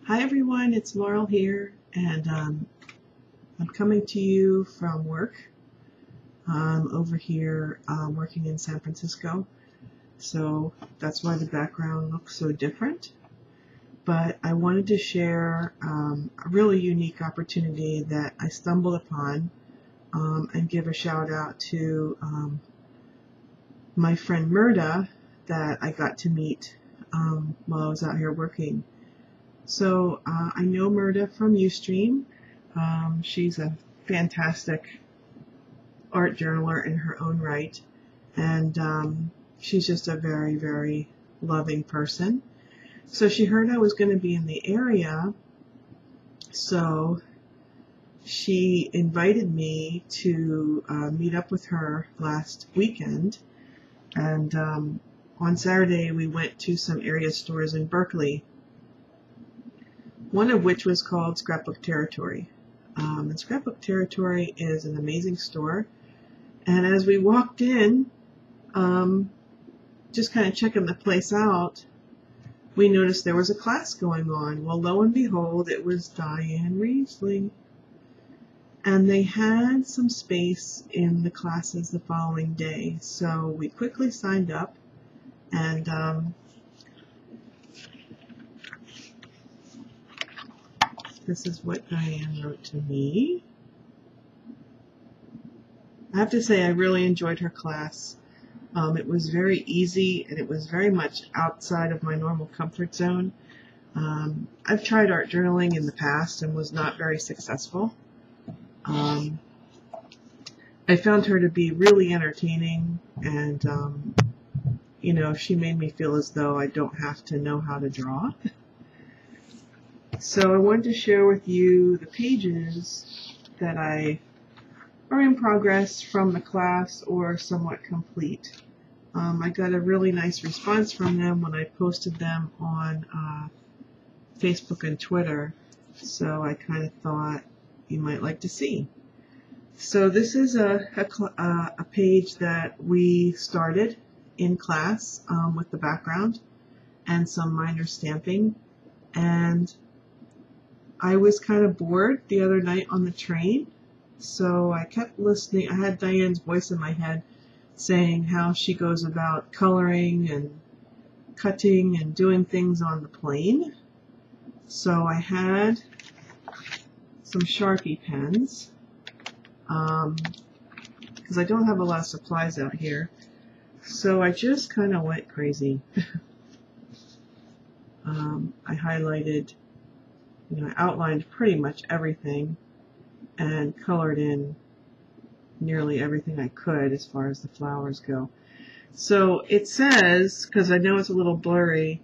Hi everyone, it's Laurel here, and I'm coming to you from work. Over here working in San Francisco, so that's why the background looks so different. But I wanted to share a really unique opportunity that I stumbled upon and give a shout out to my friend Myrta that I got to meet while I was out here working. So I know Myrta from Ustream. She's a fantastic art journaler in her own right, and she's just a very, very loving person. So she heard I was going to be in the area, so she invited me to meet up with her last weekend, and on Saturday we went to some area stores in Berkeley, one of which was called Scrapbook Territory. And Scrapbook Territory is an amazing store. And as we walked in, just kind of checking the place out, we noticed there was a class going on. Well, lo and behold, it was Dyan Reaveley. And they had some space in the classes the following day. So we quickly signed up, and this is what Dyan wrote to me. I have to say I really enjoyed her class. It was very easy, and it was very much outside of my normal comfort zone. I've tried art journaling in the past and was not very successful. I found her to be really entertaining, and you know, she made me feel as though I don't have to know how to draw. So I wanted to share with you the pages that are in progress from the class or somewhat complete. I got a really nice response from them when I posted them on Facebook and Twitter, so I kind of thought you might like to see. So this is a page that we started in class with the background and some minor stamping, and I was kind of bored the other night on the train, so I kept listening. I had Dyan's voice in my head saying how she goes about coloring and cutting and doing things on the plane. So I had some Sharpie pens, because I don't have a lot of supplies out here. So I just kind of went crazy. I highlighted, I outlined pretty much everything and colored in nearly everything I could as far as the flowers go. So it says, because I know it's a little blurry,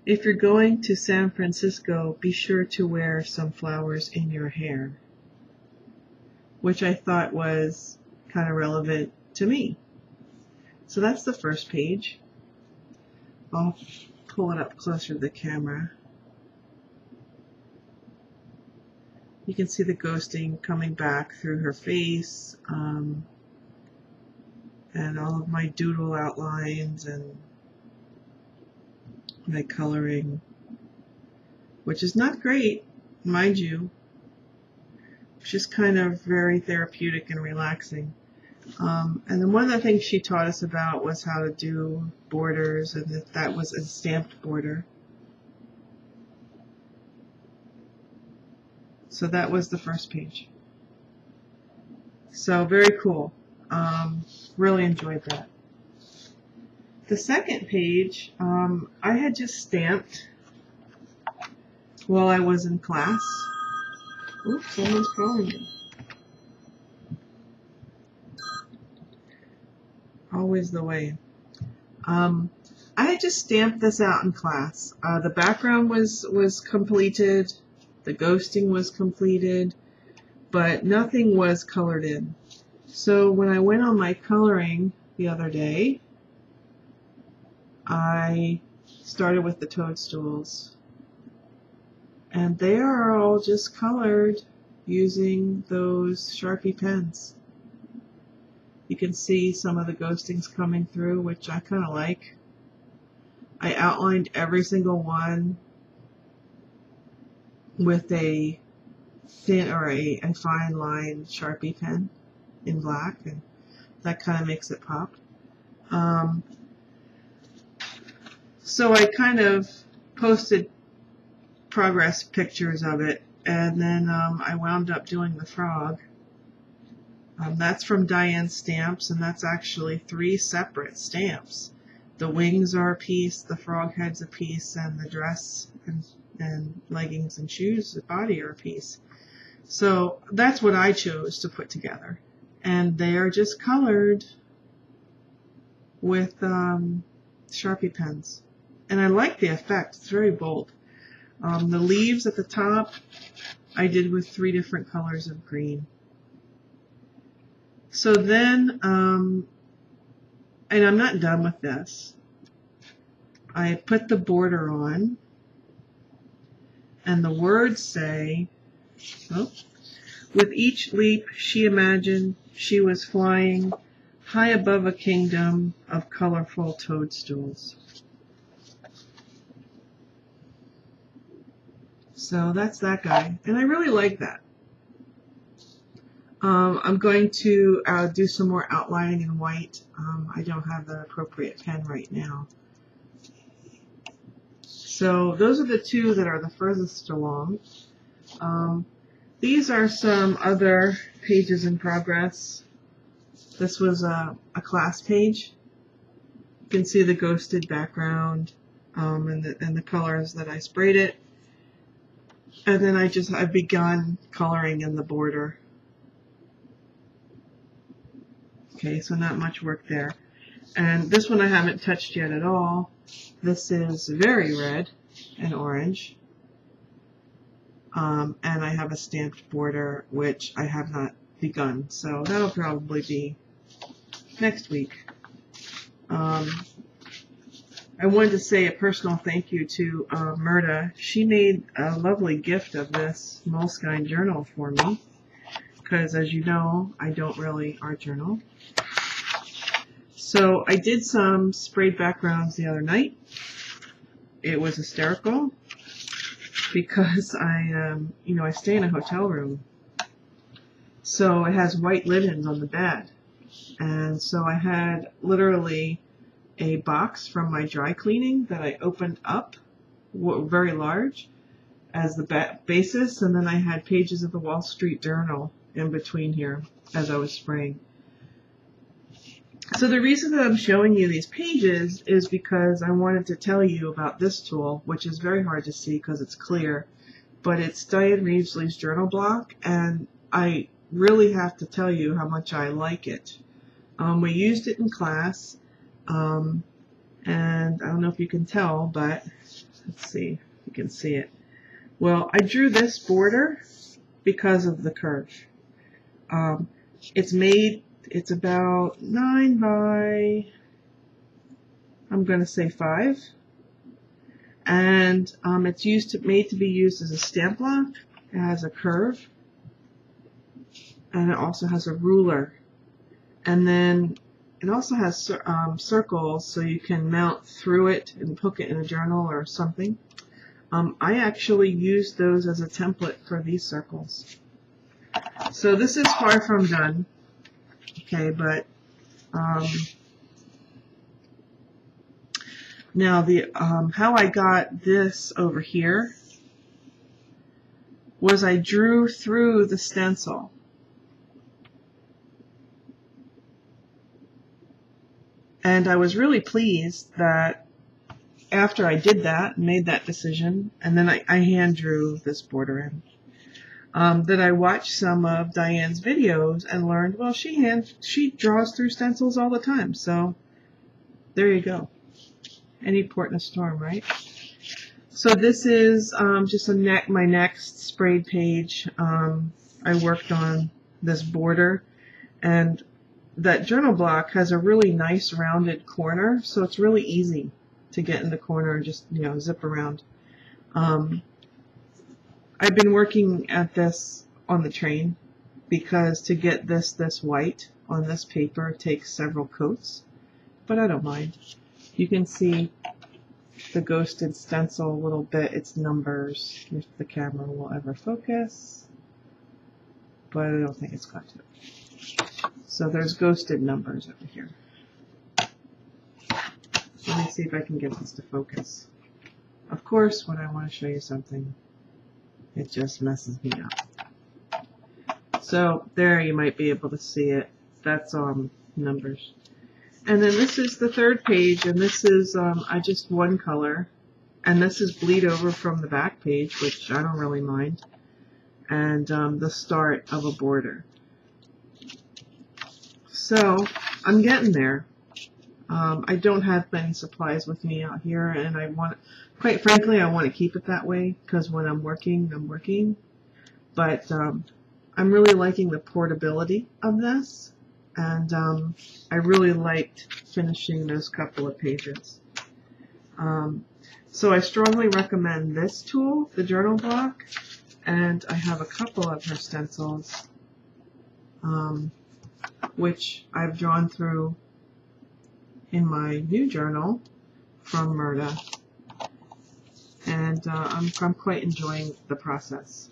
if you're going to San Francisco, be sure to wear some flowers in your hair, which I thought was kind of relevant to me. So that's the first page. I'll pull it up closer to the camera. You can see the ghosting coming back through her face, and all of my doodle outlines and my coloring, which is not great, mind you. It's just kind of very therapeutic and relaxing. And then one of the things she taught us about was how to do borders, and that was a stamped border. So that was the first page. So very cool. Really enjoyed that. The second page, I had just stamped while I was in class. Oops, someone's calling me. Always the way. I had just stamped this out in class. The background was completed. The ghosting was completed, but nothing was colored in. So when I went on my coloring the other day, I started with the toadstools, and they are all just colored using those Sharpie pens. You can see some of the ghostings coming through, which I kind of like. I outlined every single one with a thin or a fine line Sharpie pen in black, and that kind of makes it pop. So I kind of posted progress pictures of it, and then I wound up doing the frog. That's from Dyan Stamps, and that's actually 3 separate stamps. The wings are a piece, the frog head's a piece, and the dress and leggings and shoes, the body, are a piece. So that's what I chose to put together. And they are just colored with Sharpie pens. And I like the effect. It's very bold. The leaves at the top I did with 3 different colors of green. So then, and I'm not done with this. I put the border on, and the words say, oh, with each leap she imagined she was flying high above a kingdom of colorful toadstools. So that's that guy, and I really like that. I'm going to do some more outlining in white. I don't have the appropriate pen right now. So those are the 2 that are the furthest along. These are some other pages in progress. This was a class page. You can see the ghosted background and the colors that I sprayed it. And then I've begun coloring in the border. Okay, so not much work there. And this one I haven't touched yet at all. This is very red and orange. And I have a stamped border, which I have not begun. So that'll probably be next week. I wanted to say a personal thank you to Myrta. She made a lovely gift of this Moleskine journal for me. Because as you know, I don't really art journal. So I did some sprayed backgrounds the other night. It was hysterical because I stay in a hotel room. So it has white linens on the bed. And so I had literally a box from my dry cleaning that I opened up, very large, as the basis. And then I had pages of the Wall Street Journal in between here as I was spraying. So the reason that I'm showing you these pages is because I wanted to tell you about this tool, which is very hard to see because it's clear, but it's Dyan Reaveley's journal block, and I really have to tell you how much I like it. We used it in class, and I don't know if you can tell, but let's see if you can see it. Well, I drew this border because of the curve. It's about 9 by, I'm going to say 5. And it's made to be used as a stamp block. It has a curve. And it also has a ruler. And then it also has circles so you can mount through it and hook it in a journal or something. I actually used those as a template for these circles. So this is far from done. Okay, but now the how I got this over here was I drew through the stencil. And I was really pleased that after I did that, made that decision, and then I hand drew this border in. That I watched some of Dyan's videos and learned, well, she draws through stencils all the time. So there you go. Any port in a storm, right? So this is just my next sprayed page. I worked on this border, and that journal block has a really nice rounded corner, so it's really easy to get in the corner and just zip around. I've been working at this on the train because to get this white on this paper takes several coats, but I don't mind. You can see the ghosted stencil a little bit. It's numbers, if the camera will ever focus, but I don't think it's got to. So there's ghosted numbers over here. Let me see if I can get this to focus. Of course, when I want to show you something, it just messes me up. So there, you might be able to see it. That's numbers. And then this is the third page, and this is I just one color, and this is bleed over from the back page, which I don't really mind, and the start of a border. So I'm getting there. I don't have many supplies with me out here, and I want, quite frankly, I want to keep it that way, because when I'm working, I'm working. But I'm really liking the portability of this, and I really liked finishing those couple of pages. So I strongly recommend this tool, the journal block, and I have a couple of her stencils, which I've drawn through in my new journal from Myrta, and I'm quite enjoying the process.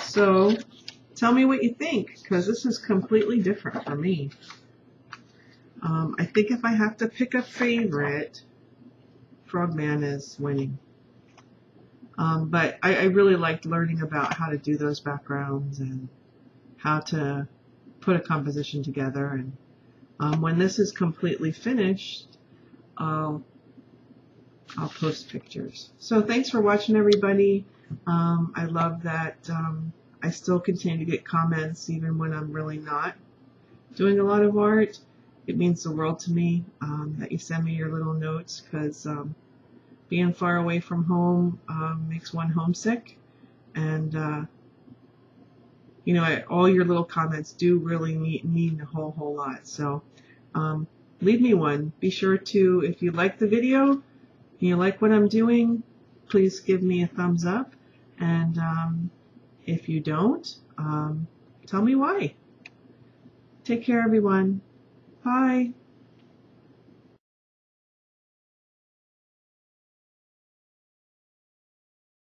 So tell me what you think, because this is completely different for me. I think if I have to pick a favorite, Frogman is winning. But I really liked learning about how to do those backgrounds and how to put a composition together. And when this is completely finished, I'll post pictures. So thanks for watching, everybody. I love that I still continue to get comments even when I'm really not doing a lot of art. It means the world to me that you send me your little notes, because being far away from home makes one homesick. And you know, all your little comments do really mean a whole lot. So leave me one. Be sure to, if you like the video and you like what I'm doing, please give me a thumbs up. And if you don't, tell me why. Take care, everyone. Bye.